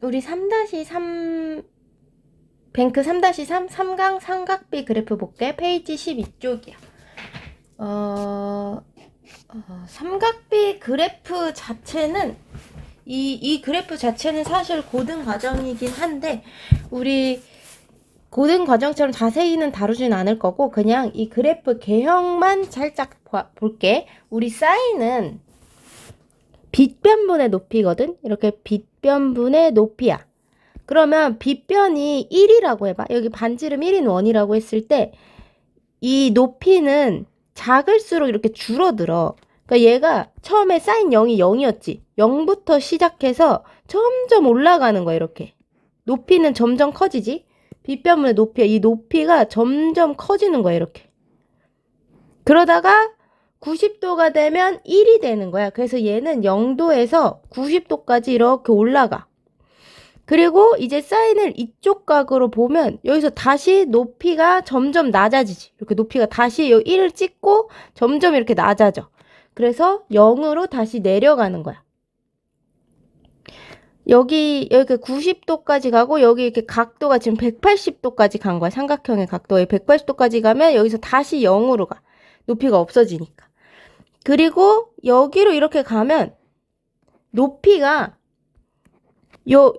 우리 3-3 뱅크 3-3 삼강 삼각비 그래프 볼게. 페이지 12쪽이야. 삼각비 그래프 자체는 이 그래프 자체는 사실 고등 과정이긴 한데 우리 고등 과정처럼 자세히는 다루진 않을 거고 그냥 이 그래프 개형만 살짝 볼게. 우리 사인은 빗변분의 높이거든. 이렇게 빗변분의 높이야. 그러면 빗변이 1이라고 해봐. 여기 반지름 1인 원이라고 했을 때 이 높이는 작을수록 이렇게 줄어들어. 그러니까 얘가 처음에 사인 0이 0이었지. 0부터 시작해서 점점 올라가는 거야. 이렇게. 높이는 점점 커지지. 빗변분의 높이야. 이 높이가 점점 커지는 거야. 이렇게. 그러다가 90도가 되면 1이 되는 거야. 그래서 얘는 0도에서 90도까지 이렇게 올라가. 그리고 이제 사인을 이쪽 각으로 보면 여기서 다시 높이가 점점 낮아지지. 이렇게 높이가 다시 여기 1을 찍고 점점 이렇게 낮아져. 그래서 0으로 다시 내려가는 거야. 여기 90도까지 가고 여기 이렇게 각도가 지금 180도까지 간 거야. 삼각형의 각도에 180도까지 가면 여기서 다시 0으로 가. 높이가 없어지니까. 그리고 여기로 이렇게 가면 높이가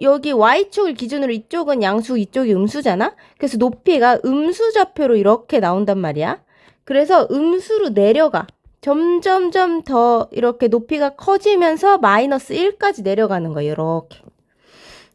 여기 Y축을 기준으로 이쪽은 양수, 이쪽이 음수잖아? 그래서 높이가 음수좌표로 이렇게 나온단 말이야. 그래서 음수로 내려가. 점점점 더 이렇게 높이가 커지면서 마이너스 1까지 내려가는 거예요. 이렇게.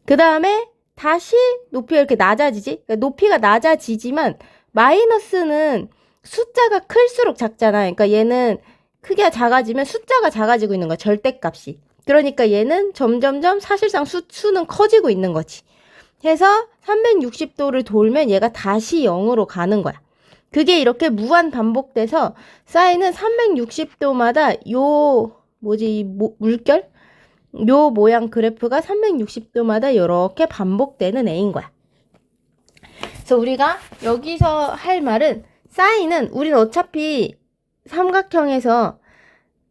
그 다음에 다시 높이가 이렇게 낮아지지? 그러니까 높이가 낮아지지만 마이너스는 숫자가 클수록 작잖아. 그러니까 얘는 크기가 작아지면 숫자가 작아지고 있는 거야. 절대값이. 그러니까 얘는 점점점 사실상 수는 커지고 있는 거지. 해서 360도를 돌면 얘가 다시 0으로 가는 거야. 그게 이렇게 무한 반복돼서 사인은 360도마다 물결? 요 모양 그래프가 360도마다 이렇게 반복되는 애인 거야. 그래서 우리가 여기서 할 말은 사인은 우리는 어차피 삼각형에서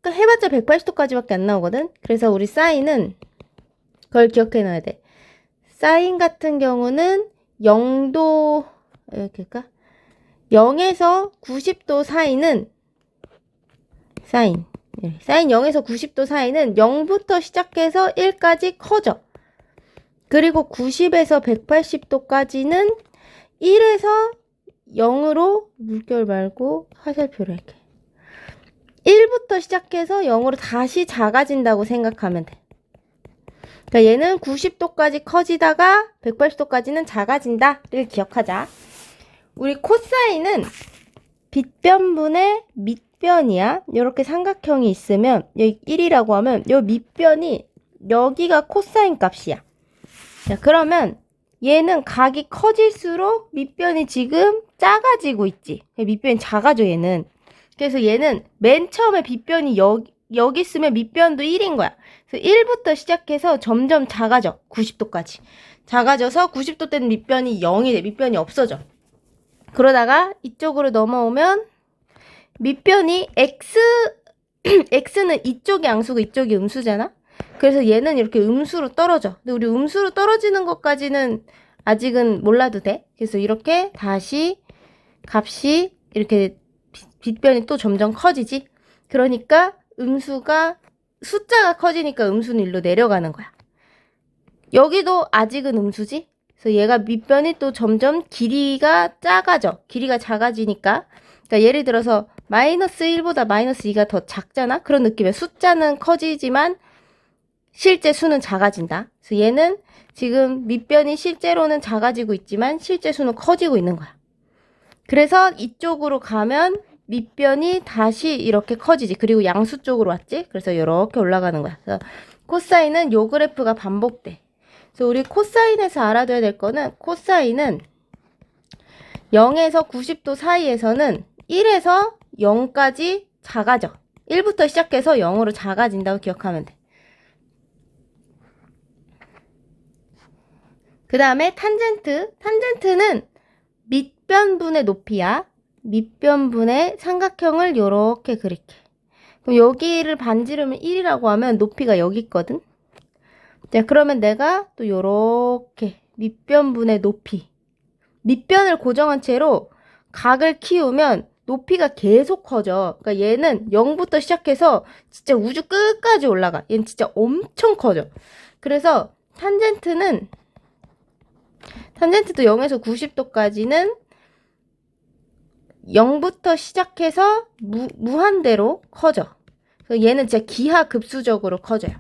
해봤자 180도까지밖에 안 나오거든. 그래서 우리 사인은 그걸 기억해 놔야 돼. 사인 같은 경우는 0도 이렇게 할까? 0에서 90도 사이는 사인 0에서 90도 사이는 0부터 시작해서 1까지 커져. 그리고 90에서 180도까지는 1에서 0으로 물결 말고 화살표를 이렇게 1부터 시작해서 0으로 다시 작아진다고 생각하면 돼. 그러니까 얘는 90도까지 커지다가 180도까지는 작아진다를 기억하자. 우리 코사인은 빗변분의 밑변이야. 이렇게 삼각형이 있으면 여기 1이라고 하면 이 밑변이 여기가 코사인 값이야. 자, 그러면 얘는 각이 커질수록 밑변이 지금 작아지고 있지. 밑변이 작아져 얘는. 그래서 얘는 맨 처음에 빗변이 여기 있으면 밑변도 1인 거야. 그래서 1부터 시작해서 점점 작아져. 90도까지. 작아져서 90도 때는 밑변이 0이 돼. 밑변이 없어져. 그러다가 이쪽으로 넘어오면 밑변이 x는 이쪽이 양수고 이쪽이 음수잖아. 그래서 얘는 이렇게 음수로 떨어져. 근데 우리 음수로 떨어지는 것까지는 아직은 몰라도 돼. 그래서 이렇게 다시 값이 이렇게 빗변이 또 점점 커지지. 그러니까 숫자가 커지니까 음수는 일로 내려가는 거야. 여기도 아직은 음수지. 그래서 얘가 밑변이 또 점점 길이가 작아져. 길이가 작아지니까. 그러니까 예를 들어서 마이너스 1보다 마이너스 2가 더 작잖아. 그런 느낌이야. 숫자는 커지지만 실제 수는 작아진다. 그래서 얘는 지금 밑변이 실제로는 작아지고 있지만 실제 수는 커지고 있는 거야. 그래서 이쪽으로 가면 밑변이 다시 이렇게 커지지. 그리고 양수 쪽으로 왔지. 그래서 이렇게 올라가는 거야. 그래서 코사인은 요 그래프가 반복돼. 그래서 우리 코사인에서 알아둬야 될 거는 코사인은 0에서 90도 사이에서는 1에서 0까지 작아져. 1부터 시작해서 0으로 작아진다고 기억하면 돼. 그 다음에 탄젠트는 밑변분의 높이야. 밑변분의 삼각형을 요렇게 그릴게. 그럼 여기를 반지름을 1이라고 하면 높이가 여기 있거든. 자, 그러면 내가 또 요렇게 밑변분의 높이. 밑변을 고정한 채로 각을 키우면 높이가 계속 커져. 그러니까 얘는 0부터 시작해서 진짜 우주 끝까지 올라가. 얘는 진짜 엄청 커져. 그래서 탄젠트도 0에서 90도까지는 0부터 시작해서 무한대로 커져. 그래서 얘는 진짜 기하급수적으로 커져요.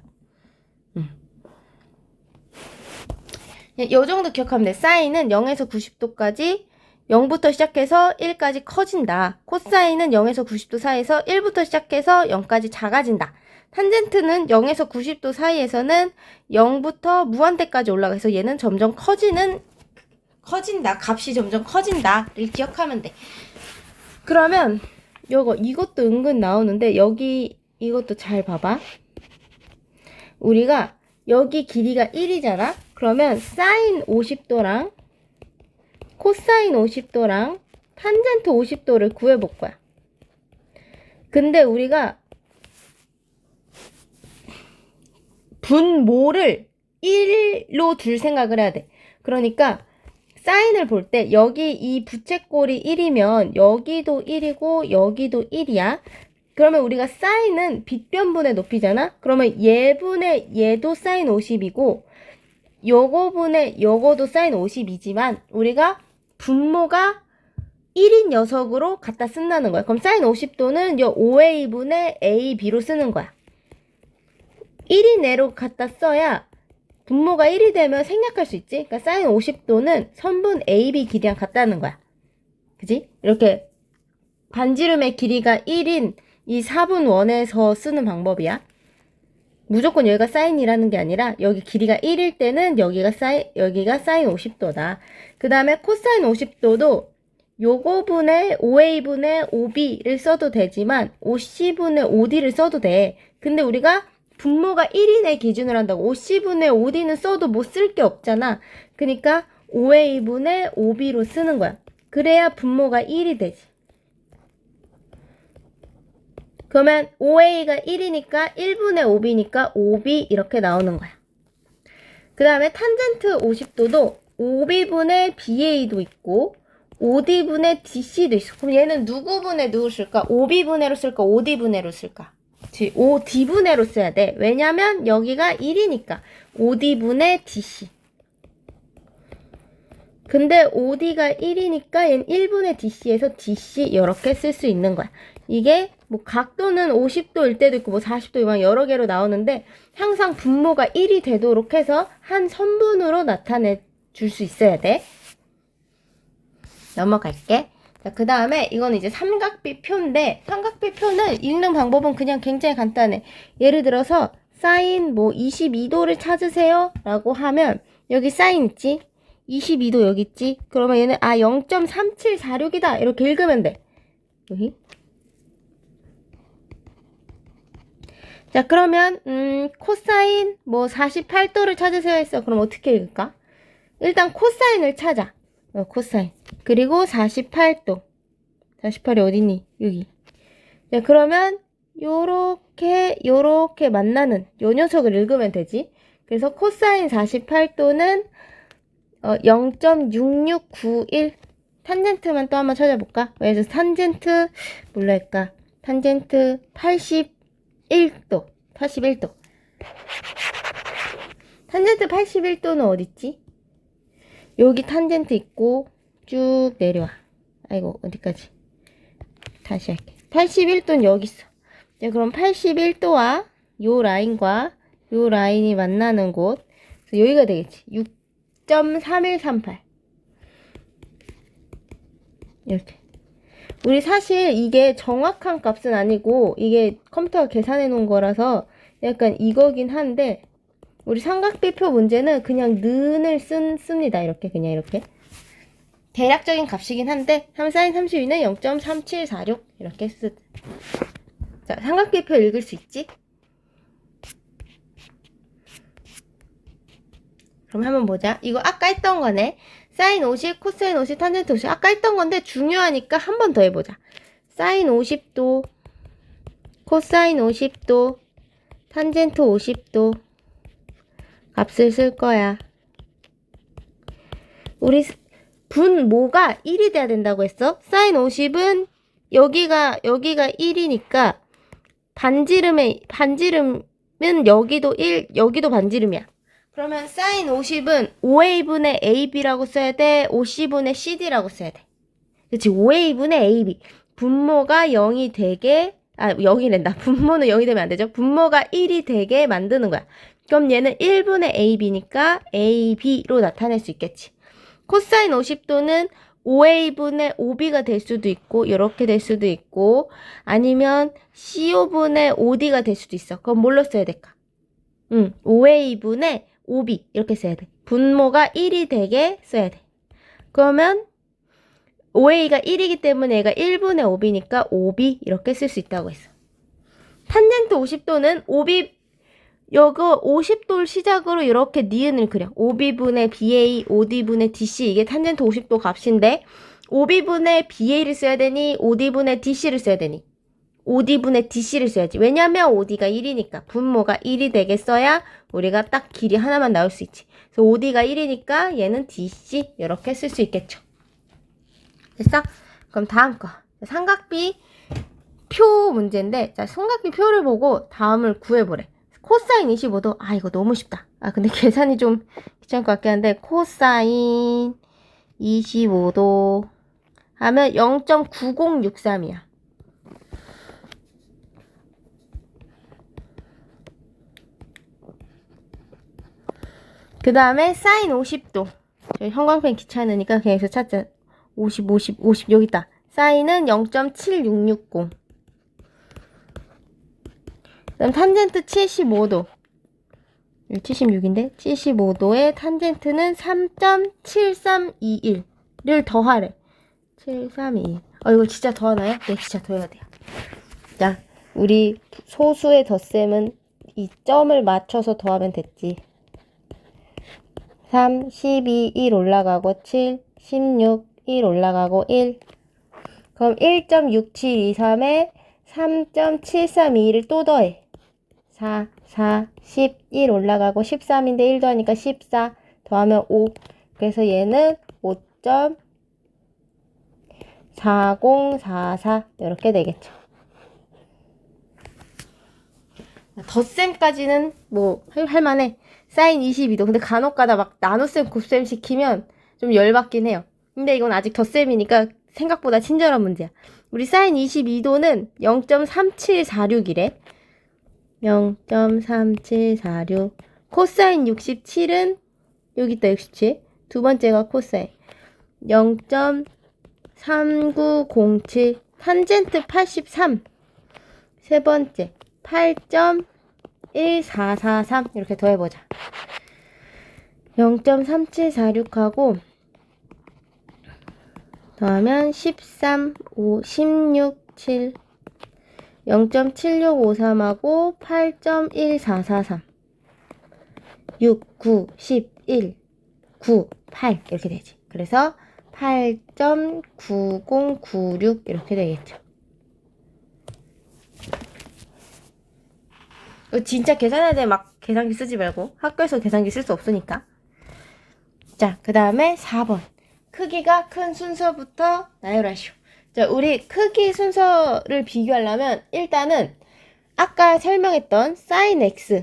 이 정도 기억하면 돼. 사인은 0에서 90도까지 0부터 시작해서 1까지 커진다. 코사인은 0에서 90도 사이에서 1부터 시작해서 0까지 작아진다. 탄젠트는 0에서 90도 사이에서는 0부터 무한대까지 올라가서 얘는 점점 커진다. 값이 점점 커진다를 기억하면 돼. 그러면 이것도 은근 나오는데 여기 이것도 잘 봐봐. 우리가 여기 길이가 1이잖아? 그러면 사인 50도랑 코사인 50도랑 탄젠트 50도를 구해볼 거야. 근데 우리가 분모를 1로 둘 생각을 해야 돼. 그러니까 사인을 볼 때 여기 이 부채꼴이 1이면 여기도 1이고 여기도 1이야. 그러면 우리가 사인은 빗변분의 높이잖아? 그러면 얘분의 얘도 사인 50이고 요거분의 요거도 사인 50이지만 우리가 분모가 1인 녀석으로 갖다 쓴다는 거야. 그럼 사인 50도는 요 5a분의 ab로 쓰는 거야. 1인 애로 갖다 써야 분모가 1이 되면 생략할 수 있지? 그러니까 사인 50도는 선분 AB 길이랑 같다는 거야. 그지? 이렇게 반지름의 길이가 1인 이 4분 원에서 쓰는 방법이야. 무조건 여기가 사인이라는 게 아니라 여기 길이가 1일 때는 여기가 사인 50도다. 그 다음에 코사인 50도도 요거분의 5a분의 5b를 써도 되지만 50분의 5d를 써도 돼. 근데 우리가 분모가 1인의 기준으로 한다고 50분의 5d는 써도 뭐 쓸 게 없잖아. 그러니까 5a분의 5b로 쓰는 거야. 그래야 분모가 1이 되지. 그러면 5a가 1이니까 1분의 5b니까 5b 이렇게 나오는 거야. 그 다음에 탄젠트 50도도 5b분의 ba도 있고 5d분의 dc도 있어. 그럼 얘는 누구분의 누구 쓸까? 5b분의로 쓸까? 5d분의로 쓸까? 5d분의로 써야 돼. 왜냐면 여기가 1이니까 5d분의 dc. 근데 5d가 1이니까 얘는 1분의 dc에서 dc 이렇게 쓸 수 있는 거야. 이게 뭐 각도는 50도일 때도 있고 뭐 40도 막 여러 개로 나오는데 항상 분모가 1이 되도록 해서 한 선분으로 나타내 줄 수 있어야 돼. 넘어갈게. 자, 그 다음에 이건 이제 삼각비 표인데 삼각비 표는 읽는 방법은 그냥 굉장히 간단해. 예를 들어서 사인 뭐 22도를 찾으세요 라고 하면 여기 사인 있지? 22도 여기 있지? 그러면 얘는 0.3746이다 이렇게 읽으면 돼. 여기. 자, 그러면 코사인 뭐 48도를 찾으세요 했어. 그럼 어떻게 읽을까? 일단 코사인을 찾아. 코사인. 그리고 48도. 48이 어디니? 여기. 자, 그러면 요렇게 만나는 요 녀석을 읽으면 되지. 그래서 코사인 48도는 0.6691. 탄젠트만 또 한번 찾아볼까? 그래서 탄젠트 뭘로 할까? 탄젠트 81도. 탄젠트 81도는 어딨지? 여기 탄젠트 있고 쭉 내려와. 아이고 어디까지? 다시 할게. 81도는 여기 있어. 자, 그럼 81도와 요 라인과 요 라인이 만나는 곳. 그래서 여기가 되겠지. 6.3138. 이렇게. 우리 사실 이게 정확한 값은 아니고 이게 컴퓨터가 계산해 놓은 거라서 약간 이거긴 한데 우리 삼각비표 문제는 그냥 는을 씁니다. 이렇게 그냥 이렇게. 대략적인 값이긴 한데 3sin 32는 0.3746 이렇게 자, 삼각비표 읽을 수 있지? 그럼 한번 보자. 이거 아까 했던 거네. 사인 50, 코사인 50, 탄젠트 50. 아까 했던 건데 중요하니까 한 번 더 해보자. 사인 50도, 코사인 50도, 탄젠트 50도 값을 쓸 거야. 우리 분모가 1이 돼야 된다고 했어. 사인 50은 여기가 1이니까 반지름은 여기도 1, 여기도 반지름이야. 그러면 사인 50은 5a분의 ab라고 써야 돼? 50분의 cd라고 써야 돼. 그렇지. 5a분의 ab. 분모가 0이 되게, 0이란다. 분모는 0이 되면 안 되죠. 분모가 1이 되게 만드는 거야. 그럼 얘는 1분의 ab니까 ab로 나타낼 수 있겠지. 코사인 50도는 5a분의 5b가 될 수도 있고 이렇게 될 수도 있고 아니면 co 분의 5d가 될 수도 있어. 그럼 뭘로 써야 될까? 5a분의 5b 이렇게 써야 돼. 분모가 1이 되게 써야 돼. 그러면 5a가 1이기 때문에 얘가 1분의 5b니까 5b 이렇게 쓸 수 있다고 했어. 탄젠트 50도는 5b 요거 50도를 시작으로 이렇게 니은을 그려. 5b분의 BA, 5d분의 DC 이게 탄젠트 50도 값인데 5b분의 BA를 써야 되니 5d분의 DC를 써야 되니 5d분의 DC를 써야지. 왜냐면 5d가 1이니까 분모가 1이 되게 써야 우리가 딱 길이 하나만 나올 수 있지. 그래서 5d가 1이니까 얘는 DC 이렇게 쓸 수 있겠죠. 됐어? 그럼 다음 거. 삼각비 표 문제인데 자 삼각비 표를 보고 다음을 구해보래. 코사인 25도. 이거 너무 쉽다. 근데 계산이 좀 귀찮을 것 같긴 한데 코사인 25도 하면 0.9063이야. 그 다음에 사인 50도. 저희 형광펜 귀찮으니까 그냥 여기서 찾자. 50 여기 있다. 사인은 0.7660. 그다음 탄젠트 75도. 76인데 75도의 탄젠트는 3.7321를 더하래. 7321. 이거 진짜 더하나요? 네, 진짜 더해야 돼요. 자, 우리 소수의 덧셈은 이 점을 맞춰서 더하면 됐지. 3, 12, 1 올라가고 7, 16, 1 올라가고 1. 그럼 1.6723에 3.7321을 또 더해. 4, 4, 11 올라가고 13인데 1 더하니까 14 더하면 5. 그래서 얘는 5.4044 이렇게 되겠죠. 덧셈까지는 뭐 할만해. 사인 22도. 근데 간혹가다 막 나눗셈 곱셈 시키면 좀 열받긴 해요. 근데 이건 아직 덧셈이니까 생각보다 친절한 문제야. 우리 사인 22도는 0.3746이래. 0.3746. 코사인 67은 여기 있다. 67. 두 번째가 코사인 0.3907. 탄젠트 83. 세 번째 8.1443 이렇게 더해보자. 0.3746하고 더하면 13, 5, 16, 7 0.7653하고 8.1443 6, 9, 11, 9, 8 이렇게 되지. 그래서 8.9096 이렇게 되겠죠. 진짜 계산해야 돼. 막 계산기 쓰지 말고. 학교에서 계산기 쓸 수 없으니까. 자, 그 다음에 4번. 크기가 큰 순서부터 나열하시오. 자, 우리 크기 순서를 비교하려면 일단은 아까 설명했던 사인 x.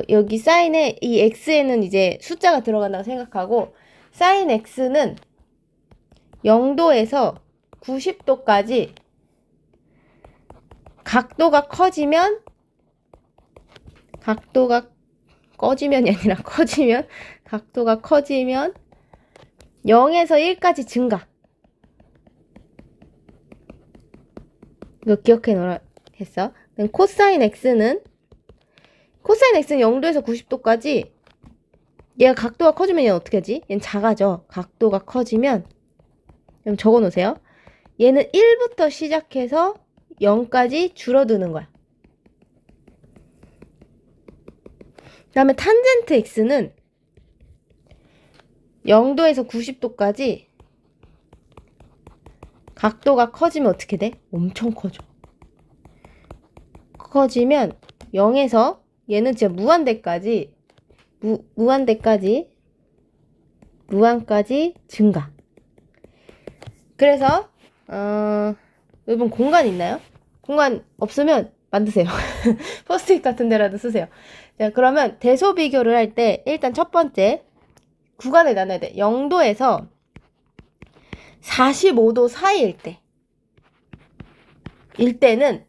여기 사인에 이 x에는 이제 숫자가 들어간다고 생각하고 사인 x는 0도에서 90도까지 각도가 커지면 각도가 커지면 0에서 1까지 증가. 이거 기억해 놓으라 했어. 코사인 x는 0도에서 90도까지 얘가 각도가 커지면 얘는 어떻게 하지? 얘는 작아져. 각도가 커지면 그럼 적어 놓으세요. 얘는 1부터 시작해서 0까지 줄어드는 거야. 그 다음에 탄젠트 x는 0도에서 90도까지 각도가 커지면 어떻게 돼? 엄청 커져. 커지면 0에서 얘는 진짜 무한대까지 증가. 그래서 여러분 공간 있나요? 공간 없으면 만드세요. 포스트잇 같은 데라도 쓰세요. 자, 그러면 대소 비교를 할 때 일단 첫 번째 구간을 나눠야 돼. 0도에서 45도 사이일 이때는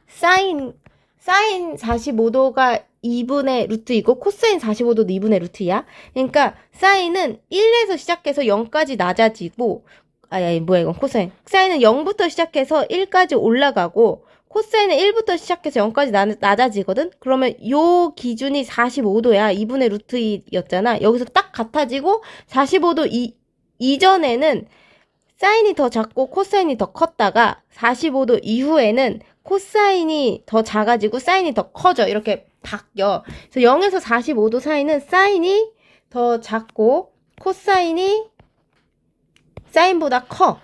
사인 45도가 2분의 루트이고 코사인 45도도 2분의 루트야. 그러니까 사인은 1에서 시작해서 0까지 낮아지고 뭐야 이건 코사인. 사인은 0부터 시작해서 1까지 올라가고 코사인은 1부터 시작해서 0까지 낮아지거든. 그러면 요 기준이 45도야. 2분의 루트였잖아. 여기서 딱 같아지고 45도 이전에는 사인이 더 작고 코사인이 더 컸다가 45도 이후에는 코사인이 더 작아지고 사인이 더 커져. 이렇게 바뀌어. 그래서 0에서 45도 사이는 사인이 더 작고 코사인이 사인보다 커.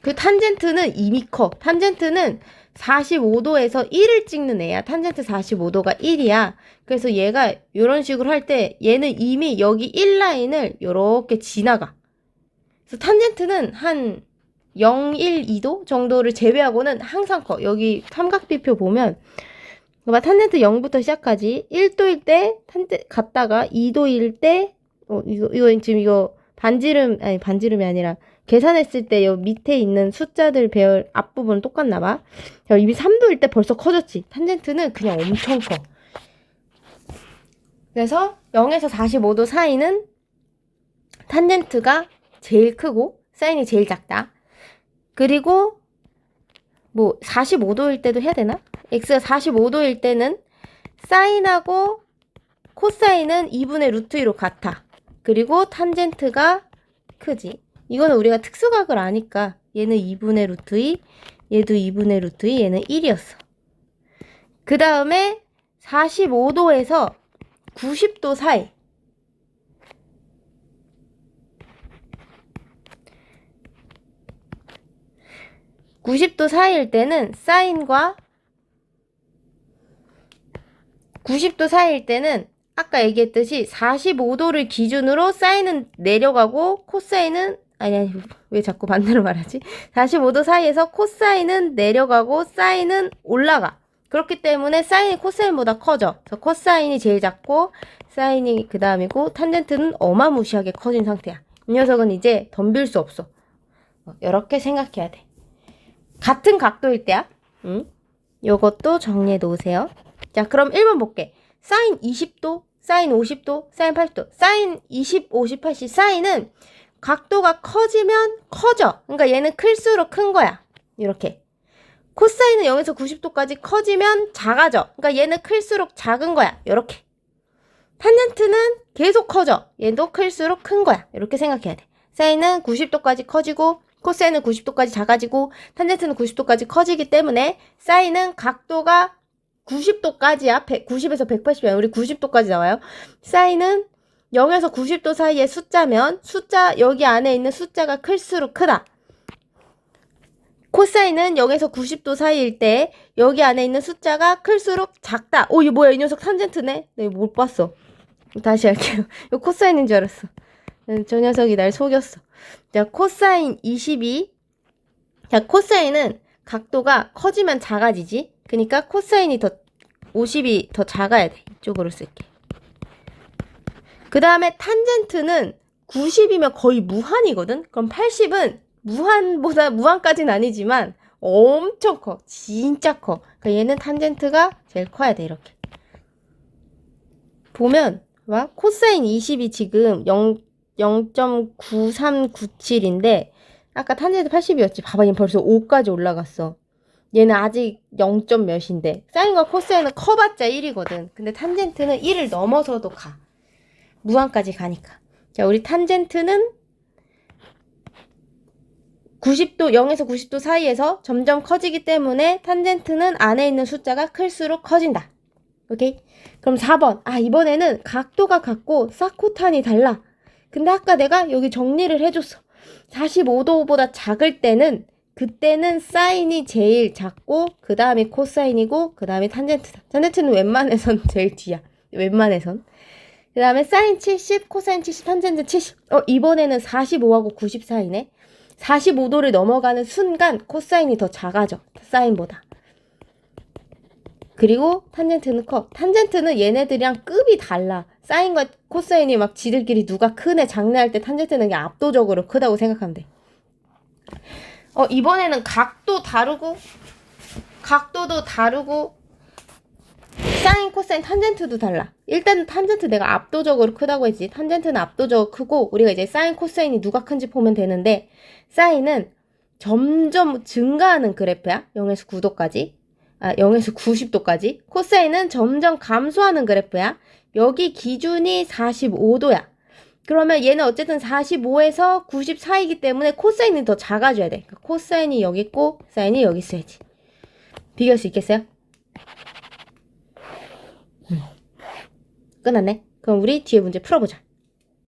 그 탄젠트는 이미 커. 탄젠트는 45도에서 1을 찍는 애야. 탄젠트 45도가 1이야. 그래서 얘가 이런 식으로 할 때 얘는 이미 여기 1라인을 이렇게 지나가. 그래서 탄젠트는 한 0, 1, 2도 정도를 제외하고는 항상 커. 여기 삼각비표 보면 탄젠트 0부터 시작하지. 1도일 때 갔다가 2도일 때 이거 지금 이거 반지름이 아니라 계산했을 때 여기 밑에 있는 숫자들 배열 앞부분은 똑같나 봐. 이미 3도일 때 벌써 커졌지. 탄젠트는 그냥 엄청 커. 그래서 0에서 45도 사이는 탄젠트가 제일 크고 사인이 제일 작다. 그리고 45도일 때도 해야 되나? x가 45도일 때는 사인하고 코사인은 2분의 루트 2로 같아. 그리고 탄젠트가 크지. 이거는 우리가 특수각을 아니까 얘는 2분의 루트 2, 얘도 2분의 루트 2, 얘는 1이었어. 그 다음에 45도에서 90도 사이. 90도 사이일 때는 사인과 90도 사이일 때는 아까 얘기했듯이 45도를 기준으로 사인은 내려가고 코사인은 아니 왜 자꾸 반대로 말하지? 45도 사이에서 코사인은 내려가고 사인은 올라가. 그렇기 때문에 사인이 코사인보다 커져. 그래서 코사인이 제일 작고 사인이 그 다음이고 탄젠트는 어마무시하게 커진 상태야. 이 녀석은 이제 덤빌 수 없어. 이렇게 생각해야 돼. 같은 각도일 때야. 요것도 정리해 놓으세요. 자, 그럼 1번 볼게. 사인 20도, 사인 50도, 사인 80도. 사인 20, 50, 80. 사인은 각도가 커지면 커져. 그러니까 얘는 클수록 큰 거야. 이렇게. 코사인은 0에서 90도까지 커지면 작아져. 그러니까 얘는 클수록 작은 거야. 이렇게. 탄젠트는 계속 커져. 얘도 클수록 큰 거야. 이렇게 생각해야 돼. 사인은 90도까지 커지고 코사인은 90도까지 작아지고 탄젠트는 90도까지 커지기 때문에 사인은 각도가 90도까지야. 90에서 180이야. 우리 90도까지 나와요. 사인은 0에서 90도 사이의 숫자면 여기 안에 있는 숫자가 클수록 크다. 코사인은 0에서 90도 사이일 때 여기 안에 있는 숫자가 클수록 작다. 이거 뭐야? 이 녀석 탄젠트네? 나 이거 못 봤어. 다시 할게요. 이거 코사인인 줄 알았어. 저 녀석이 날 속였어. 자, 코사인 22. 자, 코사인은 각도가 커지면 작아지지. 그러니까 코사인이 50이 더 작아야 돼. 이쪽으로 쓸게. 그 다음에 탄젠트는 90이면 거의 무한이거든. 그럼 80은 무한까지는 아니지만 엄청 커. 진짜 커. 그러니까 얘는 탄젠트가 제일 커야 돼. 이렇게. 보면 봐. 코사인 20이 지금 0.9397인데 아까 탄젠트 80이었지. 봐봐. 얘는 벌써 5까지 올라갔어. 얘는 아직 0. 몇인데 사인과 코사인은 커봤자 1이거든. 근데 탄젠트는 1을 넘어서도 가. 무한까지 가니까. 자, 우리 탄젠트는 90도, 0에서 90도 사이에서 점점 커지기 때문에 탄젠트는 안에 있는 숫자가 클수록 커진다. 오케이? 그럼 4번. 이번에는 각도가 같고 사코탄이 달라. 근데 아까 내가 여기 정리를 해줬어. 45도보다 작을 때는 그때는 사인이 제일 작고 그 다음이 코사인이고 그 다음이 탄젠트다. 탄젠트는 웬만해선 제일 뒤야. 웬만해선. 그 다음에 사인 70, 코사인 70, 탄젠트 70. 이번에는 45하고 90 사이네. 45도를 넘어가는 순간 코사인이 더 작아져. 사인보다. 그리고 탄젠트는 커. 탄젠트는 얘네들이랑 급이 달라. 사인과 코사인이 막 지들끼리 누가 크네 장래할 때 탄젠트는 그냥 압도적으로 크다고 생각하면 돼. 이번에는 각도도 다르고 사인, 코사인, 탄젠트도 달라. 일단은 탄젠트 내가 압도적으로 크다고 했지. 탄젠트는 압도적으로 크고 우리가 이제 사인, 코사인이 누가 큰지 보면 되는데 사인은 점점 증가하는 그래프야. 0에서 9도까지. 0에서 90도까지. 코사인은 점점 감소하는 그래프야. 여기 기준이 45도야. 그러면 얘는 어쨌든 45에서 90 사이이기 때문에 코사인이 더 작아져야 돼. 그러니까 코사인이 여기 있고 사인이 여기 있어야지. 비교할 수 있겠어요? 끝났네. 그럼 우리 뒤에 문제 풀어보자.